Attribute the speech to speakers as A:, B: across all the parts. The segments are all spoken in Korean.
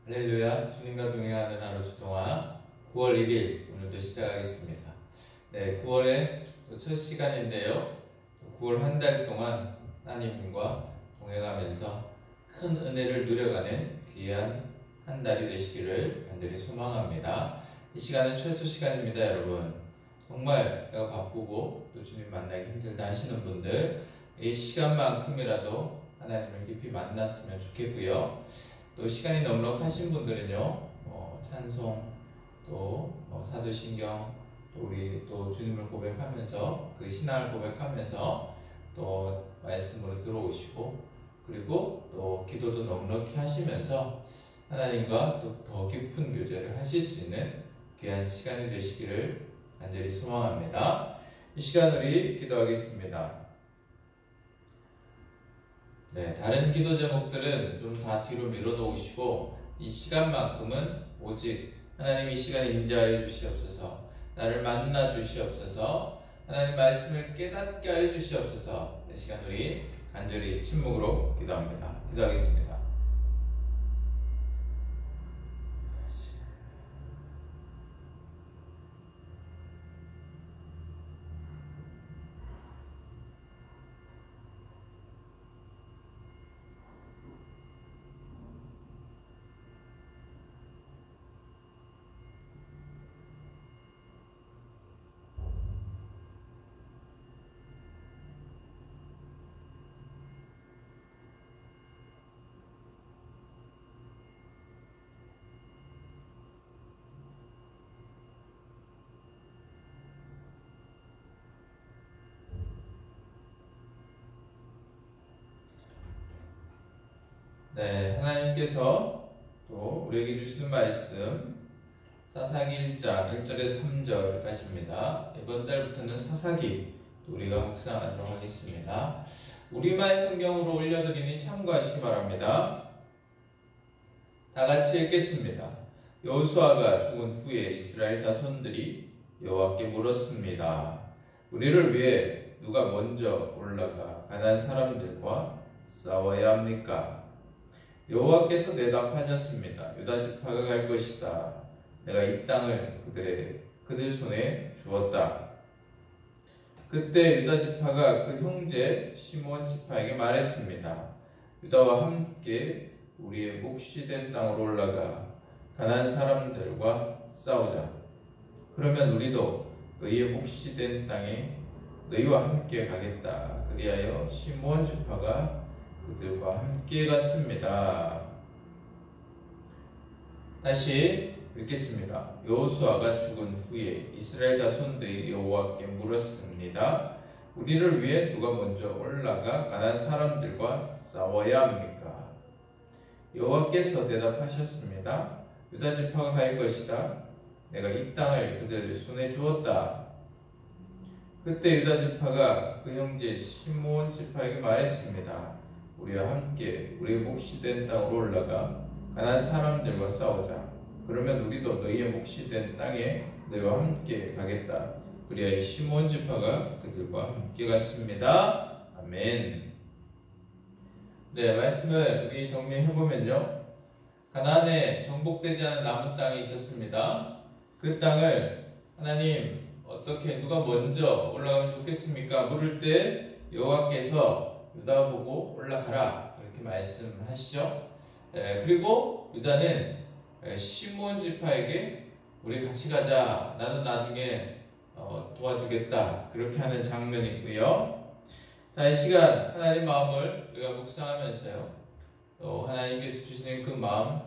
A: 할렐루야, 주님과 동행하는 하루 주동화 9월 1일 오늘도 시작하겠습니다. 네, 9월의 첫 시간인데요. 9월 한 달 동안 하나님과 동행하면서 큰 은혜를 누려가는 귀한 한 달이 되시기를 간절히 소망합니다. 이 시간은 최소 시간입니다, 여러분. 정말 내가 바쁘고 또 주님 만나기 힘들다 하시는 분들, 이 시간만큼이라도 하나님을 깊이 만났으면 좋겠고요. 또 시간이 넉넉하신 분들은요, 찬송, 또 사도신경, 또 우리 또 주님을 고백하면서 그 신앙을 고백하면서 또 말씀으로 들어오시고, 그리고 또 기도도 넉넉히 하시면서 하나님과 또 더 깊은 교제를 하실 수 있는 귀한 시간이 되시기를 간절히 소망합니다. 이 시간 우리 기도하겠습니다. 네, 다른 기도 제목들은 좀 다 뒤로 밀어놓으시고 이 시간만큼은 오직 하나님 이 시간에 임재하여 주시옵소서, 나를 만나 주시옵소서, 하나님 말씀을 깨닫게 하여 주시옵소서. 이 시간 우리 간절히 침묵으로 기도합니다. 기도하겠습니다. 네, 하나님께서 또 우리에게 주시는 말씀 사사기 1장 1절에 3절까지입니다. 이번 달부터는 사사기 우리가 묵상하도록 하겠습니다. 우리말 성경으로 올려드리니 참고하시기 바랍니다. 다 같이 읽겠습니다. 여호수아가 죽은 후에 이스라엘 자손들이 여호와께 물었습니다. 우리를 위해 누가 먼저 올라가 가나안 사람들과 싸워야 합니까? 여호와께서 대답하셨습니다. 유다 지파가 갈 것이다. 내가 이 땅을 그들 손에 주었다. 그때 유다 지파가 그 형제 시므온 지파에게 말했습니다. 유다와 함께 우리의 몫이 된 땅으로 올라가 가나안 사람들과 싸우자. 그러면 우리도 너희의 몫이 된 땅에 너희와 함께 가겠다. 그리하여 시므온 지파가 그들과 함께 갔습니다. 다시 읽겠습니다. 여호수아가 죽은 후에 이스라엘 자손들이 여호와께 물었습니다. 우리를 위해 누가 먼저 올라가 가나안 사람들과 싸워야 합니까? 여호와께서 대답하셨습니다. 유다 지파가 갈 것이다. 내가 이 땅을 그들 손에 주었다. 그때 유다 지파가 그 형제 시므온 지파에게 말했습니다. 우리와 함께 우리의 몫이 된 땅으로 올라가 가나안 사람들과 싸우자. 그러면 우리도 너희의 몫이 된 땅에 너희와 함께 가겠다. 그리하여 시므온 지파가 그들과 함께 갔습니다. 아멘. 네, 말씀을 우리 정리해보면요, 가나안에 정복되지 않은 남은 땅이 있었습니다. 그 땅을 하나님 어떻게 누가 먼저 올라가면 좋겠습니까? 물을 때 여호와께서 유다 보고 올라가라 이렇게 말씀하시죠. 그리고 유다는 시므온 지파에게 우리 같이 가자, 나는 나중에 도와주겠다, 그렇게 하는 장면이 있고요. 자, 이 시간 하나님 마음을 우리가 묵상하면서요, 또 하나님께서 주시는 그 마음,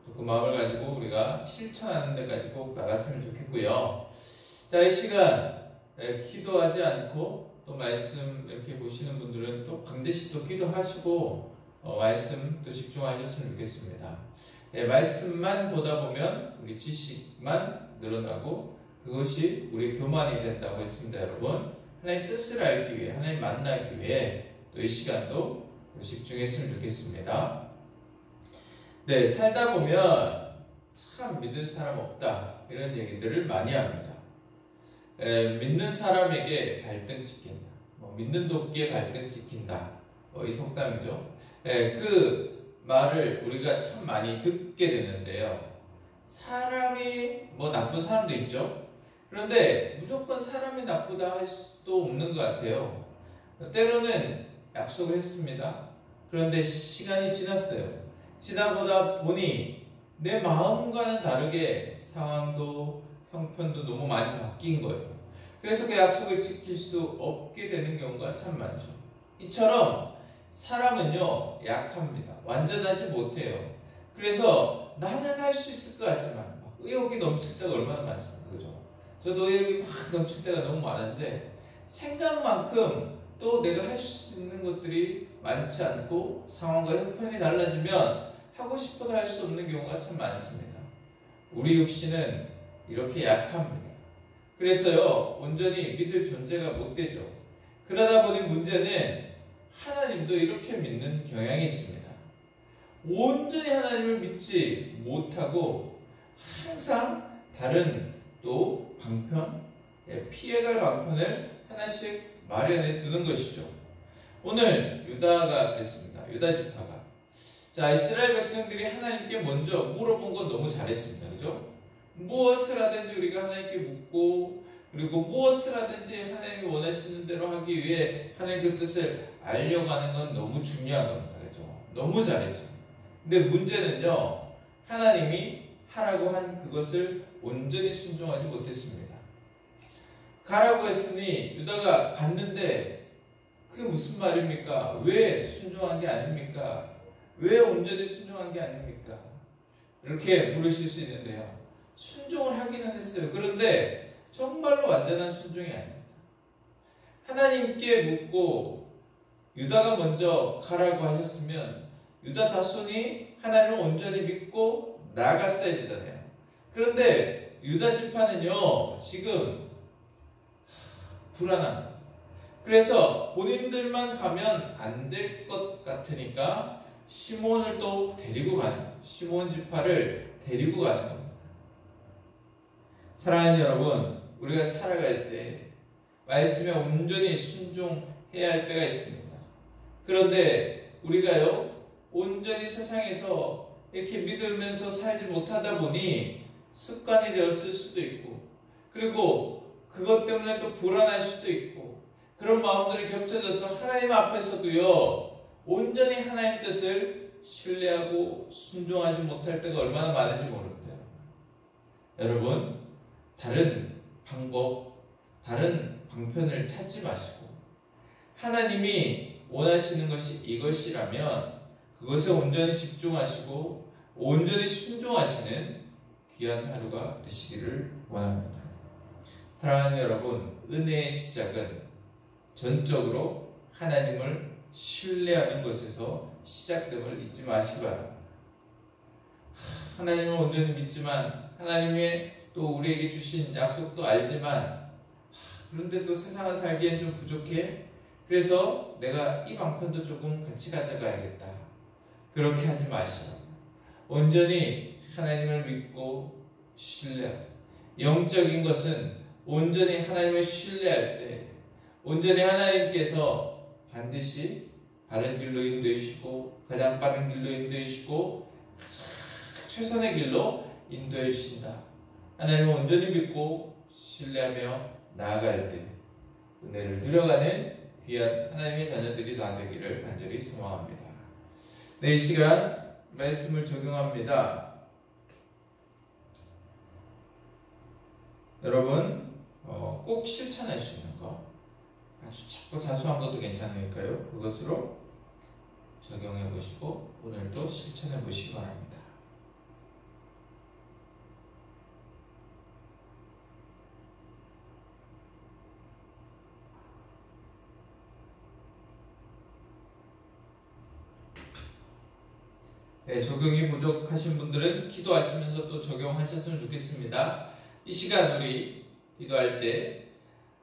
A: 또 그 마음을 가지고 우리가 실천하는 데까지 꼭 나갔으면 좋겠고요. 자, 이 시간 기도하지 않고 또 말씀 이렇게 보시는 분들은 또 반드시 또 기도하시고 말씀 또 집중하셨으면 좋겠습니다. 네, 말씀만 보다 보면 우리 지식만 늘어나고 그것이 우리 교만이 된다고 했습니다. 여러분, 하나님 뜻을 알기 위해, 하나님 만나기 위해 또 이 시간도 또 집중했으면 좋겠습니다. 네, 살다 보면 참 믿을 사람 없다 이런 얘기들을 많이 합니다. 믿는 사람에게 갈등 지킨다, 믿는 도끼에 갈등 지킨다, 이 속담이죠. 그 말을 우리가 참 많이 듣게 되는데요. 사람이 뭐 나쁜 사람도 있죠. 그런데 무조건 사람이 나쁘다 할 수도 없는 것 같아요. 때로는 약속을 했습니다. 그런데 시간이 지났어요. 지나보다 보니 내 마음과는 다르게 상황도 형편도 너무 많이 바뀐 거예요. 그래서 그 약속을 지킬 수 없게 되는 경우가 참 많죠. 이처럼 사람은요 약합니다. 완전하지 못해요. 그래서 나는 할 수 있을 것 같지만 의욕이 넘칠 때가 얼마나 많습니까? 그죠? 저도 의욕이 막 넘칠 때가 너무 많은데 생각만큼 또 내가 할 수 있는 것들이 많지 않고 상황과 형편이 달라지면 하고 싶어도 할 수 없는 경우가 참 많습니다. 우리 육신은 이렇게 약합니다. 그래서요 온전히 믿을 존재가 못 되죠. 그러다 보니 문제는 하나님도 이렇게 믿는 경향이 있습니다. 온전히 하나님을 믿지 못하고 항상 다른 또 방편, 피해갈 방편을 하나씩 마련해 두는 것이죠. 오늘 유다가 그랬습니다. 유다 지파가. 자, 이스라엘 백성들이 하나님께 먼저 물어본 건 너무 잘했습니다. 그죠? 무엇을 하든지 우리가 하나님께 묻고 그리고 무엇을 하든지 하나님이 원하시는 대로 하기 위해 하나님 그 뜻을 알려고 하는 건 너무 중요한 겁니다. 그죠? 너무 잘했죠. 근데 문제는요, 하나님이 하라고 한 그것을 온전히 순종하지 못했습니다. 가라고 했으니 유다가 갔는데 그게 무슨 말입니까? 왜 순종한 게 아닙니까? 왜 온전히 순종한 게 아닙니까? 이렇게 물으실 수 있는데요. 순종을 하기는 했어요. 그런데 정말로 완전한 순종이 아닙니다. 하나님께 묻고 유다가 먼저 가라고 하셨으면 유다 자손이 하나님을 온전히 믿고 나아갔어야 되잖아요. 그런데 유다 지파는요 지금 불안합니다. 그래서 본인들만 가면 안 될 것 같으니까 시몬을 또 데리고 가는 거예요. 시몬 지파를 데리고 가는 겁니다. 사랑하는 여러분, 우리가 살아갈 때 말씀에 온전히 순종해야 할 때가 있습니다. 그런데 우리가요 온전히 세상에서 이렇게 믿으면서 살지 못하다 보니 습관이 되었을 수도 있고 그리고 그것 때문에 또 불안할 수도 있고 그런 마음들이 겹쳐져서 하나님 앞에서도요 온전히 하나님 뜻을 신뢰하고 순종하지 못할 때가 얼마나 많은지 모릅니다. 여러분, 다른 방법, 다른 방편을 찾지 마시고 하나님이 원하시는 것이 이것이라면 그것에 온전히 집중하시고 온전히 순종하시는 귀한 하루가 되시기를 원합니다. 사랑하는 여러분, 은혜의 시작은 전적으로 하나님을 신뢰하는 것에서 시작됨을 잊지 마시기 바랍니다. 하나님을 온전히 믿지만 하나님의 또 우리에게 주신 약속도 알지만 그런데 또 세상을 살기엔 좀 부족해. 그래서 내가 이 방편도 조금 같이 가져가야겠다. 그렇게 하지 마시라. 온전히 하나님을 믿고 신뢰하라. 영적인 것은 온전히 하나님을 신뢰할 때 온전히 하나님께서 반드시 바른 길로 인도해 주시고 가장 빠른 길로 인도해 주시고 최선의 길로 인도해 주신다. 하나님을 온전히 믿고 신뢰하며 나아갈 때 은혜를 누려가는 귀한 하나님의 자녀들이 다 되기를 간절히 소망합니다. 네, 이 시간 말씀을 적용합니다. 여러분 꼭 실천할 수 있는 거 아주 작고 사소한 것도 괜찮으니까요. 그것으로 적용해 보시고 오늘도 실천해 보시기 바랍니다. 네, 적용이 부족하신 분들은 기도하시면서 또 적용하셨으면 좋겠습니다. 이 시간 우리 기도할 때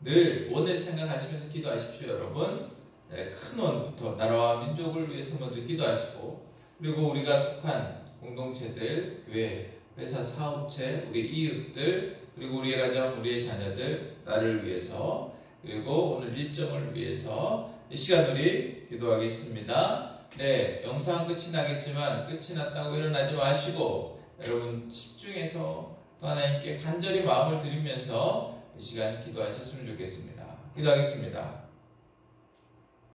A: 늘 원을 생각하시면서 기도하십시오, 여러분. 네, 큰 원부터 나라와 민족을 위해서 먼저 기도하시고 그리고 우리가 속한 공동체들, 교회, 회사, 사업체, 우리 이웃들 그리고 우리의 가정, 우리의 자녀들, 나를 위해서 그리고 오늘 일정을 위해서 이 시간 우리 기도하겠습니다. 네, 영상 끝이 나겠지만 끝이 났다고 일어나지 마시고 여러분 집중해서 또 하나님께 간절히 마음을 드리면서 이 시간 기도하셨으면 좋겠습니다. 기도하겠습니다.